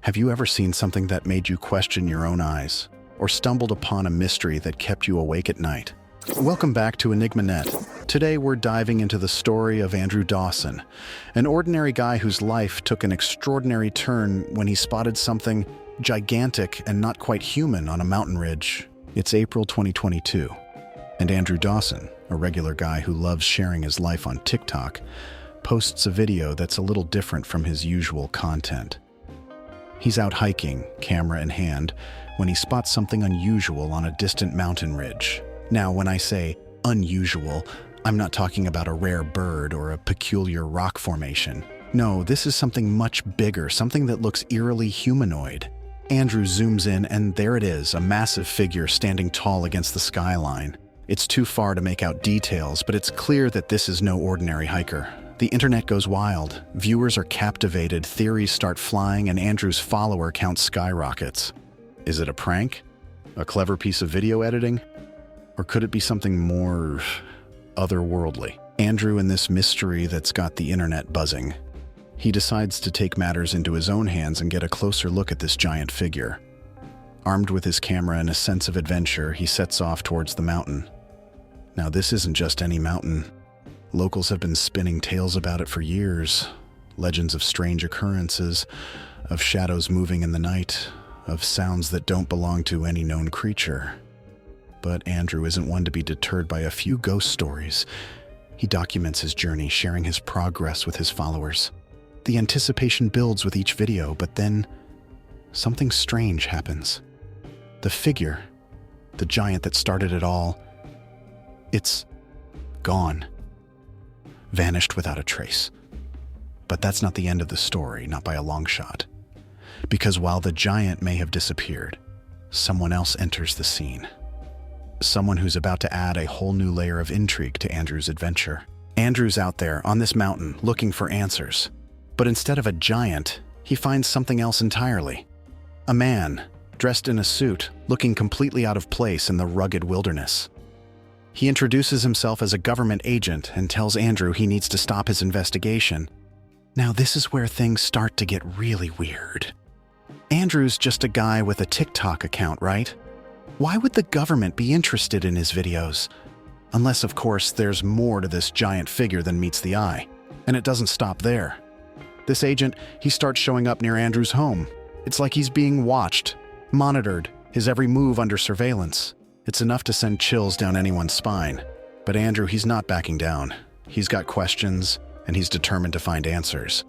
Have you ever seen something that made you question your own eyes, or stumbled upon a mystery that kept you awake at night? Welcome back to EnigmaNet. Today we're diving into the story of Andrew Dawson, an ordinary guy whose life took an extraordinary turn when he spotted something gigantic and not quite human on a mountain ridge. It's April 2022, and Andrew Dawson, a regular guy who loves sharing his life on TikTok, posts a video that's a little different from his usual content. He's out hiking, camera in hand, when he spots something unusual on a distant mountain ridge. Now, when I say unusual, I'm not talking about a rare bird or a peculiar rock formation. No, this is something much bigger, something that looks eerily humanoid. Andrew zooms in, and there it is, a massive figure standing tall against the skyline. It's too far to make out details, but it's clear that this is no ordinary hiker. The internet goes wild. Viewers are captivated, theories start flying, and Andrew's follower count skyrockets. Is it a prank? A clever piece of video editing? Or could it be something more otherworldly? Andrew and this mystery that's got the internet buzzing. He decides to take matters into his own hands and get a closer look at this giant figure. Armed with his camera and a sense of adventure, he sets off towards the mountain. Now, this isn't just any mountain. Locals have been spinning tales about it for years. Legends of strange occurrences, of shadows moving in the night, of sounds that don't belong to any known creature. But Andrew isn't one to be deterred by a few ghost stories. He documents his journey, sharing his progress with his followers. The anticipation builds with each video, but then something strange happens. The figure, the giant that started it all, it's gone. Vanished without a trace. But that's not the end of the story, not by a long shot. Because while the giant may have disappeared, someone else enters the scene. Someone who's about to add a whole new layer of intrigue to Andrew's adventure. Andrew's out there on this mountain looking for answers. But instead of a giant, he finds something else entirely. A man, dressed in a suit, looking completely out of place in the rugged wilderness. He introduces himself as a government agent and tells Andrew he needs to stop his investigation. Now, this is where things start to get really weird. Andrew's just a guy with a TikTok account, right? Why would the government be interested in his videos? Unless, of course, there's more to this giant figure than meets the eye. And it doesn't stop there. This agent, he starts showing up near Andrew's home. It's like he's being watched, monitored, his every move under surveillance. It's enough to send chills down anyone's spine. But Andrew, he's not backing down. He's got questions, and he's determined to find answers.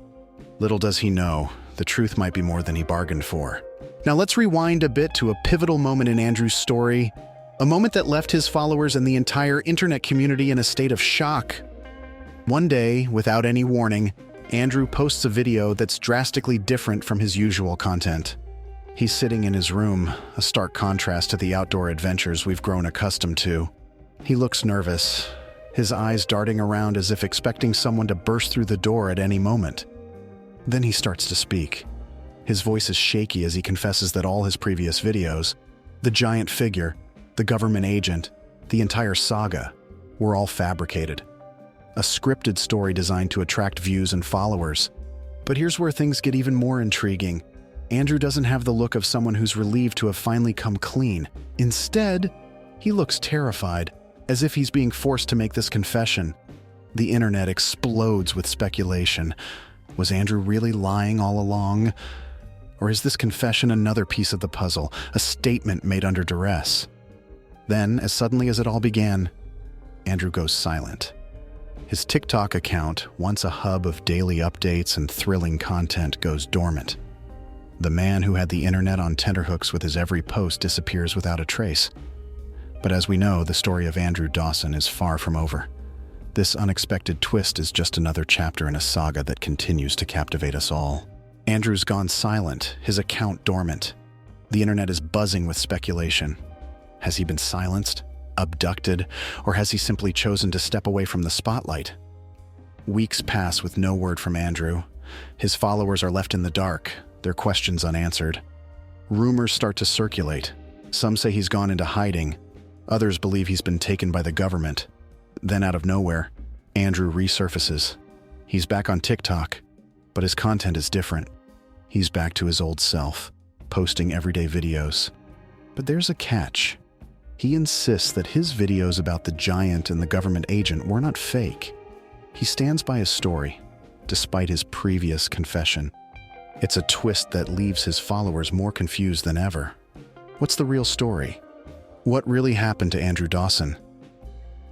Little does he know, the truth might be more than he bargained for. Now let's rewind a bit to a pivotal moment in Andrew's story, a moment that left his followers and the entire internet community in a state of shock. One day, without any warning, Andrew posts a video that's drastically different from his usual content. He's sitting in his room, a stark contrast to the outdoor adventures we've grown accustomed to. He looks nervous, his eyes darting around as if expecting someone to burst through the door at any moment. Then he starts to speak. His voice is shaky as he confesses that all his previous videos, the giant figure, the government agent, the entire saga, were all fabricated. A scripted story designed to attract views and followers. But here's where things get even more intriguing. Andrew doesn't have the look of someone who's relieved to have finally come clean. Instead, he looks terrified, as if he's being forced to make this confession. The internet explodes with speculation. Was Andrew really lying all along? Or is this confession another piece of the puzzle, a statement made under duress? Then, as suddenly as it all began, Andrew goes silent. His TikTok account, once a hub of daily updates and thrilling content, goes dormant. The man who had the internet on tenterhooks with his every post disappears without a trace. But as we know, the story of Andrew Dawson is far from over. This unexpected twist is just another chapter in a saga that continues to captivate us all. Andrew's gone silent, his account dormant. The internet is buzzing with speculation. Has he been silenced, abducted, or has he simply chosen to step away from the spotlight? Weeks pass with no word from Andrew. His followers are left in the dark, their questions unanswered. Rumors start to circulate. Some say he's gone into hiding. Others believe he's been taken by the government. Then out of nowhere, Andrew resurfaces. He's back on TikTok, but his content is different. He's back to his old self, posting everyday videos. But there's a catch. He insists that his videos about the giant and the government agent were not fake. He stands by his story, despite his previous confession. It's a twist that leaves his followers more confused than ever. What's the real story? What really happened to Andrew Dawson?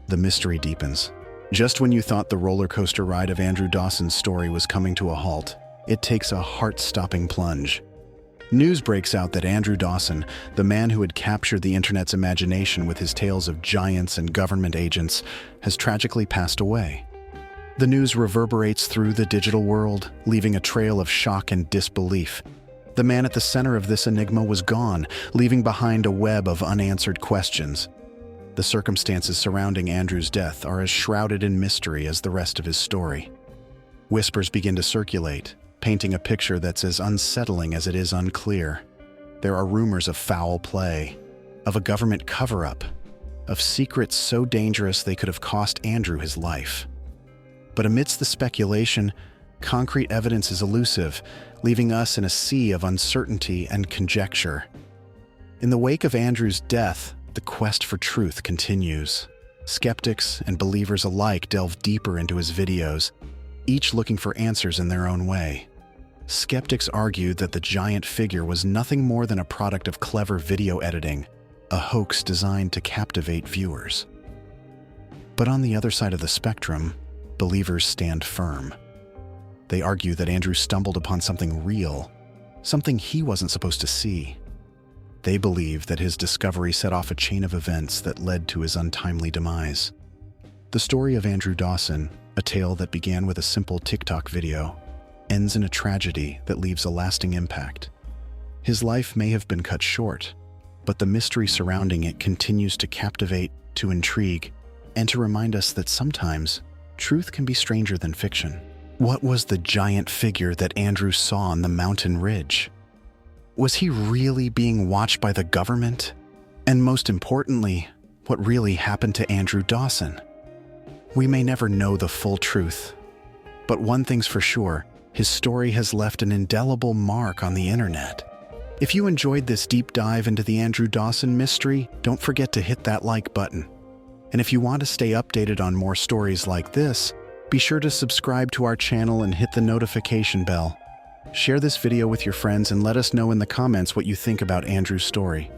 The mystery deepens. Just when you thought the roller coaster ride of Andrew Dawson's story was coming to a halt, it takes a heart-stopping plunge. News breaks out that Andrew Dawson, the man who had captured the internet's imagination with his tales of giants and government agents, has tragically passed away. The news reverberates through the digital world, leaving a trail of shock and disbelief. The man at the center of this enigma was gone, leaving behind a web of unanswered questions. The circumstances surrounding Andrew's death are as shrouded in mystery as the rest of his story. Whispers begin to circulate, painting a picture that's as unsettling as it is unclear. There are rumors of foul play, of a government cover-up, of secrets so dangerous they could have cost Andrew his life. But amidst the speculation, concrete evidence is elusive, leaving us in a sea of uncertainty and conjecture. In the wake of Andrew's death, the quest for truth continues. Skeptics and believers alike delve deeper into his videos, each looking for answers in their own way. Skeptics argued that the giant figure was nothing more than a product of clever video editing, a hoax designed to captivate viewers. But on the other side of the spectrum, believers stand firm. They argue that Andrew stumbled upon something real, something he wasn't supposed to see. They believe that his discovery set off a chain of events that led to his untimely demise. The story of Andrew Dawson, a tale that began with a simple TikTok video, ends in a tragedy that leaves a lasting impact. His life may have been cut short, but the mystery surrounding it continues to captivate, to intrigue, and to remind us that sometimes truth can be stranger than fiction. What was the giant figure that Andrew saw on the mountain ridge? Was he really being watched by the government? And most importantly, what really happened to Andrew Dawson? We may never know the full truth, but one thing's for sure, his story has left an indelible mark on the internet. If you enjoyed this deep dive into the Andrew Dawson mystery, don't forget to hit that like button. And if you want to stay updated on more stories like this, be sure to subscribe to our channel and hit the notification bell. Share this video with your friends and let us know in the comments what you think about Andrew's story.